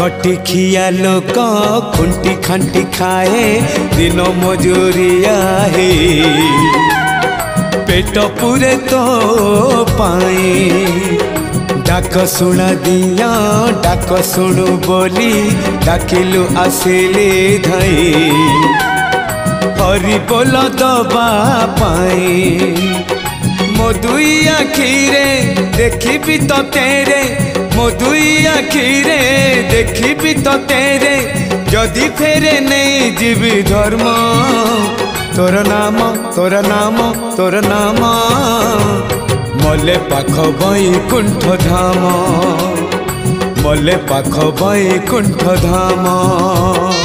खटी खिया लोक खुंटी खांटी खाए दिन मजूरिया है पेट पूरे तो पाए डाक शुणा दिया डाक शुणु बोली डाकिलु आसिले धाई हरि बोल दबा पाए मो दुई आखिरे देखी तो तेरे मो दुई आखिरे देखी तो तेरे जदि फेरे नहीं जीवी धर्म तोर नाम तोर नाम तोर नाम मले पाख बैकुंठ धाम मले पाख बैकुंठ धाम।